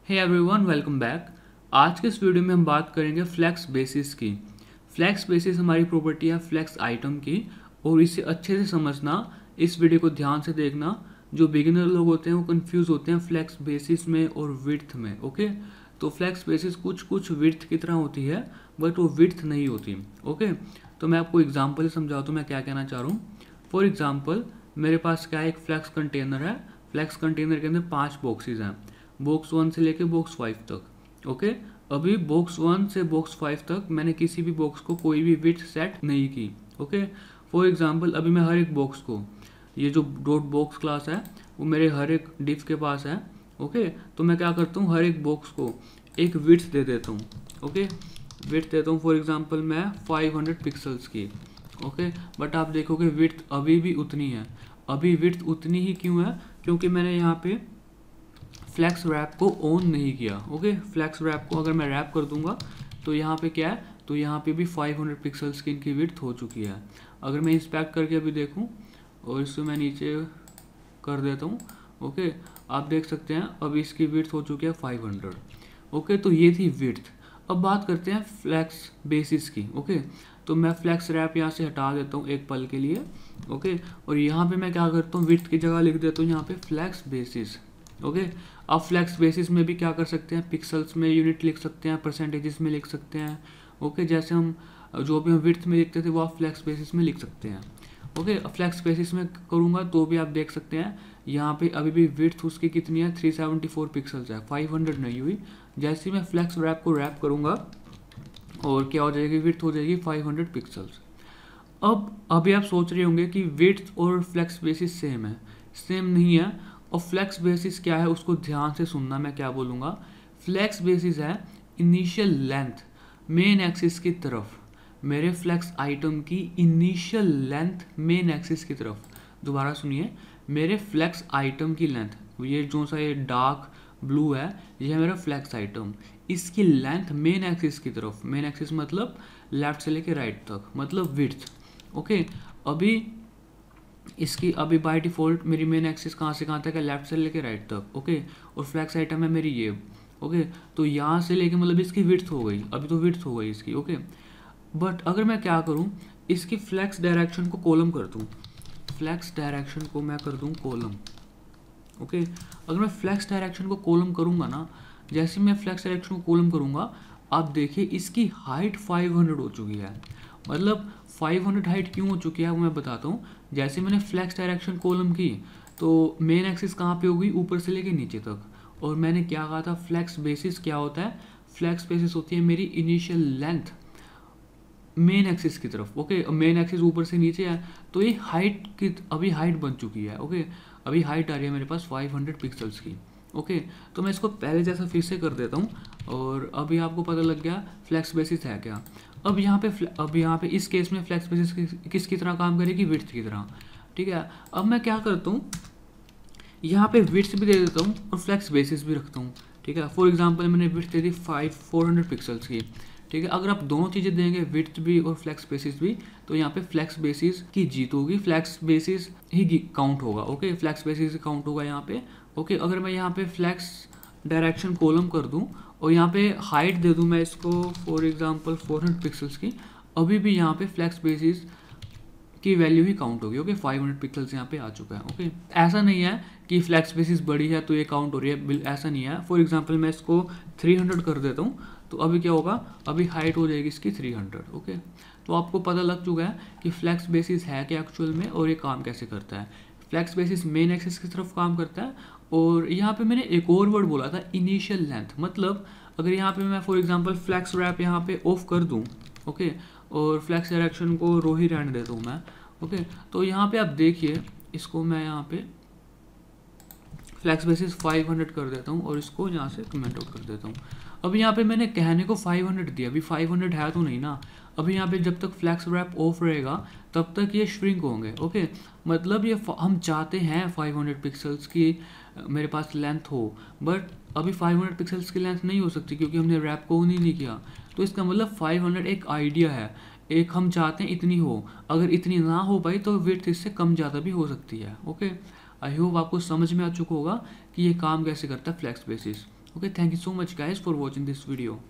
Hey everyone, welcome back. आज के इस वीडियो में हम बात करेंगे फ्लेक्स बेसिस की। फ्लेक्स बेसिस हमारी प्रॉपर्टी है फ्लेक्स आइटम की, और इसे अच्छे से समझना, इस वीडियो को ध्यान से देखना। जो बिगिनर लोग होते हैं वो कंफ्यूज होते हैं फ्लेक्स बेसिस में और विड्थ में। ओके, तो फ्लेक्स बेसिस कुछ कुछ विड्थ की तरह होती है, बट वो विड्थ नहीं होती। ओके, तो मैं आपको एग्जाम्पल से समझाता हूँ मैं क्या कहना चाह रहा हूँ। फॉर एग्जाम्पल, मेरे पास क्या है, एक फ्लेक्स कंटेनर है। फ्लेक्स कंटेनर के अंदर 5 बॉक्सेस हैं, बॉक्स 1 से लेके बॉक्स 5 तक। ओके, अभी बॉक्स 1 से बॉक्स 5 तक मैंने किसी भी बॉक्स को कोई भी विड्थ सेट नहीं की। ओके, फॉर एग्जांपल अभी मैं हर एक बॉक्स को, ये जो डॉट बॉक्स क्लास है वो मेरे हर एक डिफ के पास है। ओके, तो मैं क्या करता हूँ, हर एक बॉक्स को एक विड्थ दे देता हूँ। ओके, विड्थ देता हूँ फॉर एग्जांपल मैं 500 पिक्सल्स की। ओके, बट आप देखोगे विड्थ अभी भी उतनी है। अभी विड्थ उतनी ही क्यों है? क्योंकि मैंने यहाँ पे फ्लैक्स रैप को ऑन नहीं किया। ओके, फ्लैक्स रैप को अगर मैं रैप कर दूंगा तो यहाँ पे क्या है, तो यहाँ पे भी 500 पिक्सल्स की इनकी विड्थ हो चुकी है। अगर मैं इंस्पेक्ट करके अभी देखूँ और इसको मैं नीचे कर देता हूँ, ओके, आप देख सकते हैं अभी इसकी विड्थ हो चुकी है 500। ओके, तो ये थी विड्थ। अब बात करते हैं फ्लैक्स बेसिस की। ओके, तो मैं फ्लैक्स रैप यहाँ से हटा देता हूँ एक पल के लिए। ओके, और यहाँ पे मैं क्या करता हूँ, विड्थ की जगह लिख देता हूँ यहाँ पे फ्लैक्स बेसिस। ओके, आप फ्लैक्स बेसिस में भी क्या कर सकते हैं, पिक्सल्स में यूनिट लिख सकते हैं, परसेंटेजेस में लिख सकते हैं। ओके, जैसे हम जो भी हम विड्थ में लिखते थे वो आप फ्लैक्स बेसिस में लिख सकते हैं। ओके, फ्लैक्स बेसिस में करूँगा तो भी आप देख सकते हैं यहाँ पे अभी भी विड्थ उसकी कितनी है, 374 पिक्सल्स है, 500 नहीं हुई। जैसे ही मैं फ्लैक्स रैप को रैप करूँगा और क्या हो जाएगी, विड्थ हो जाएगी 500 पिक्सल्स। अब अभी आप सोच रहे होंगे कि विड्थ और फ्लैक्स बेसिस सेम है। सेम नहीं है। और फ्लैक्स बेसिस क्या है उसको ध्यान से सुनना, मैं क्या बोलूँगा। फ्लैक्स बेसिस है इनिशियल लेंथ मेन एक्सिस की तरफ, मेरे फ्लैक्स आइटम की इनिशियल लेंथ मेन एक्सिस की तरफ। दोबारा सुनिए, मेरे फ्लैक्स आइटम की लेंथ, ये जो सा ये डार्क ब्लू है, ये है मेरा फ्लैक्स आइटम, इसकी लेंथ मेन एक्सिस की तरफ। मेन एक्सिस मतलब लेफ्ट से लेके राइट तक, मतलब विड्थ। ओके, अभी इसकी अभी बाय डिफॉल्ट मेरी मेन एक्सिस कहाँ से कहाँ तक है, लेफ्ट से लेके राइट तक। ओके, और फ्लैक्स आइटम है मेरी ये। ओके, तो यहाँ से लेके मतलब इसकी विड्थ हो गई, अभी तो विड्थ हो गई इसकी। ओके, बट अगर मैं क्या करूँ, इसकी फ्लैक्स डायरेक्शन को कॉलम कर दूँ, फ्लैक्स डायरेक्शन को मैं कर दूँ कॉलम। ओके, अगर मैं फ्लैक्स डायरेक्शन को कॉलम करूँगा ना, जैसे मैं फ्लैक्स डायरेक्शन को कॉलम करूँगा, आप देखिए इसकी हाइट 500 हो चुकी है। मतलब 500 हाइट क्यों हो चुकी है वो मैं बताता हूँ। जैसे मैंने फ्लैक्स डायरेक्शन कॉलम की तो मेन एक्सिस कहाँ पे होगी, ऊपर से लेके नीचे तक। और मैंने क्या कहा था, फ्लैक्स बेसिस क्या होता है, फ्लैक्स बेसिस होती है मेरी इनिशियल लेंथ मेन एक्सिस की तरफ। ओके, मेन एक्सिस ऊपर से नीचे है, तो ये हाइट की अभी हाइट बन चुकी है। ओके, अभी हाइट आ रही है मेरे पास 500 पिक्सल्स की। ओके, तो मैं इसको पहले जैसा फिर से कर देता हूँ, और अभी आपको पता लग गया फ्लैक्स बेसिस है क्या। अब यहाँ पे इस केस में फ्लैक्स बेसिस किसकी तरह काम करेगी, विड्थ की तरह। ठीक है, अब मैं क्या करता हूँ, यहाँ पे विड्थ भी दे देता हूँ और फ्लैक्स बेसिस भी रखता हूँ। ठीक है, फॉर एग्जांपल मैंने विड्थ दे दी 400 पिक्सल्स की। ठीक है, अगर आप दोनों चीज़ें देंगे, विड्थ भी और फ्लैक्स बेसिस भी, तो यहाँ पे फ्लैक्स बेसिस की जीत होगी, फ्लैक्स बेसिस ही काउंट होगा। ओके, फ्लैक्स बेसिस ही काउंट होगा यहाँ पे। ओके, अगर मैं यहाँ पे फ्लैक्स डायरेक्शन कॉलम कर दूँ और यहाँ पे हाइट दे दूँ मैं इसको फॉर एग्जांपल 400 पिक्सल्स की, अभी भी यहाँ पे फ्लैक्स बेसिस की वैल्यू ही काउंट होगी। ओके, 500 पिक्सल्स यहाँ पे आ चुका है। ओके, ऐसा नहीं है कि फ्लैक्स बेसिस बड़ी है तो ये काउंट हो रही है, ऐसा नहीं है। फॉर एग्जांपल मैं इसको 300 कर देता हूँ, तो अभी क्या होगा, अभी हाइट हो जाएगी इसकी 300। ओके, तो आपको पता लग चुका है कि फ्लैक्स बेसिस है क्या एक्चुअल में और ये काम कैसे करता है। फ्लैक्स बेसिस मेन एक्सिस की तरफ काम करता है। और यहाँ पे मैंने एक और वर्ड बोला था, इनिशियल लेंथ। मतलब अगर यहाँ पे मैं फॉर एग्जांपल फ्लैक्स रैप यहाँ पे ऑफ कर दूँ, ओके, और फ्लैक्स डायरेक्शन को रो ही रहने देता हूँ मैं। ओके, तो यहाँ पे आप देखिए, इसको मैं यहाँ पे फ्लैक्स बेसिस 500 कर देता हूँ और इसको यहाँ से कमेंट आउट कर देता हूँ। अभी यहाँ पे मैंने कहने को 500 दिया, अभी 500 है तो नहीं ना। अभी यहाँ पे जब तक फ्लैक्स रैप ऑफ रहेगा तब तक ये श्रिंक होंगे। ओके, मतलब ये हम चाहते हैं 500 पिक्सल्स की मेरे पास लेंथ हो, बट अभी 500 पिक्सल्स की लेंथ नहीं हो सकती क्योंकि हमने रैप को ऑन ही नहीं किया। तो इसका मतलब 500 एक आइडिया है, एक हम चाहते हैं इतनी हो। अगर इतनी ना हो पाई तो विड्थ इससे कम ज़्यादा भी हो सकती है। ओके, आई होप आपको समझ में आ चुका होगा कि ये काम कैसे करता है flex basis. Okay, thank you so much guys for watching this video.